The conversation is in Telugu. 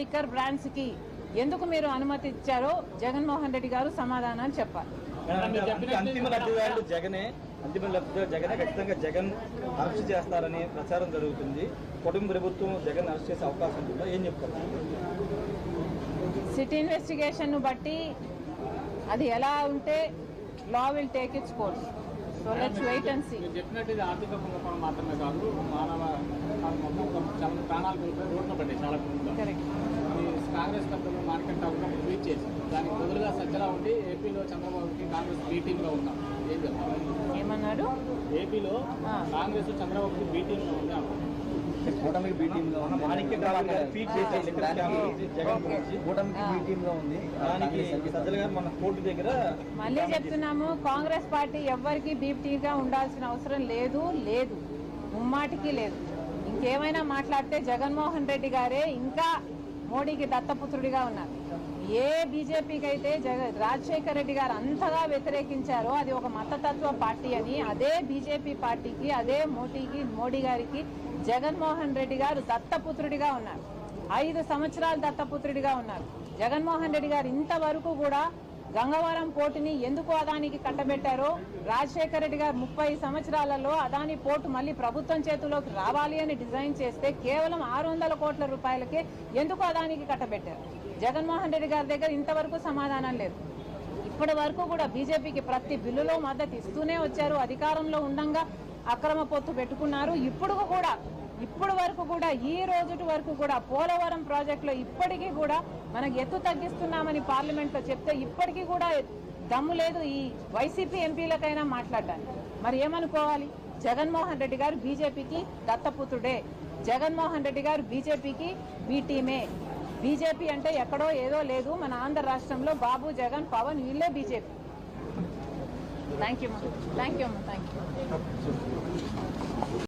లిక్కర్ బ్రాండ్స్ కి ఎందుకు మీరు అనుమతి ఇచ్చారో జగన్మోహన్ రెడ్డి గారు సమాధానం చెప్పాలి. అంతిమ లబ్ధిదారులు జగనే, ఖచ్చితంగా జగన్ అరెస్ట్ చేస్తారని ప్రచారం జరుగుతుంది. కుటుంబ ప్రభుత్వం జగన్ అరెస్ట్ చేసే అవకాశం ఉంటుందా, ఏం చెప్తారు? సిటీ ఇన్వెస్టిగేషన్ ను బట్టి అది ఎలా ఉంటే law will take its course. So let's wait and see. చెప్పినట్టు ఇది ఆర్థిక కుంభకోణం మాత్రమే కాదు, మానవ మొత్తం చాలా ప్రాణాలు రోడ్లు పడ్డాయి చాలా కుటుంబాలు. కాంగ్రెస్ పెద్దలు మార్కెట్ టాక్ ట్వీట్ చేసి దానికి బదులుగా సజ్జలా ఉండి ఏపీలో చంద్రబాబుకి కాంగ్రెస్ బీ టీంలో ఉన్నాం. ఏం చెప్తారు? ఏమన్నారు? ఏపీలో కాంగ్రెస్ చంద్రబాబుకి బీ టీంలో ఉన్నాం. కూటమికి బీ టీంలో ట్వీట్ చేసి కూటమికి బీ టీంలో ఉంది. దానికి సజ్జల గారు మన కోర్టు దగ్గర మళ్ళీ చెప్తున్నాము, కాంగ్రెస్ పార్టీ ఎవ్వరికి బీ టీగా ఉండాల్సిన అవసరం లేదు, ముమ్మాటికి లేదు. ఇంకేమైనా మాట్లాడితే జగన్మోహన్ రెడ్డి గారే ఇంకా మోడీకి దత్తపుత్రుడిగా ఉన్నారు. ఏ బీజేపీకి అయితే రాజశేఖర రెడ్డి గారు అంతగా వ్యతిరేకించారో అది ఒక మతతత్వ పార్టీ అని, అదే బీజేపీ పార్టీకి, అదే మోడీ గారికి జగన్మోహన్ రెడ్డి గారు దత్తపుత్రుడిగా ఉన్నారు. 5 సంవత్సరాలు దత్తపుత్రుడిగా ఉన్నారు. జగన్మోహన్ రెడ్డి గారు ఇంతవరకు కూడా గంగవరం పోర్టుని ఎందుకు అదానికి కట్టబెట్టారో, రాజశేఖర రెడ్డి గారు 30 సంవత్సరాలలో అదాని పోర్టు మళ్ళీ ప్రభుత్వం చేతిలోకి రావాలి అని డిజైన్ చేస్తే కేవలం 600 కోట్ల రూపాయలకే ఎందుకు అదానికి కట్టబెట్టారు? జగన్మోహన్ రెడ్డి గారి దగ్గర ఇంతవరకు సమాధానం లేదు. ఇప్పటి వరకు కూడా బీజేపీకి ప్రతి బిల్లులో మద్దతు ఇస్తూనే వచ్చారు. అధికారంలో ఉండంగా అక్రమ పొత్తు పెట్టుకున్నారు. ఇప్పుడు వరకు కూడా ఈ రోజు వరకు కూడా పోలవరం ప్రాజెక్టులో ఇప్పటికీ కూడా మనకు ఎత్తు తగ్గిస్తున్నామని పార్లమెంట్ లో చెప్తే ఇప్పటికీ కూడా దమ్ము లేదు ఈ వైసీపీ ఎంపీలకైనా మాట్లాడడానికి. మరి ఏమనుకోవాలి? జగన్మోహన్ రెడ్డి గారు బీజేపీకి దత్తపుత్రుడే, జగన్మోహన్ రెడ్డి గారు బీజేపీకి బీ టీమే. బీజేపీ అంటే ఎక్కడో ఏదో లేదు, మన ఆంధ్ర రాష్ట్రంలో బాబు, జగన్, పవన్ వీళ్ళే బీజేపీ. Thank you.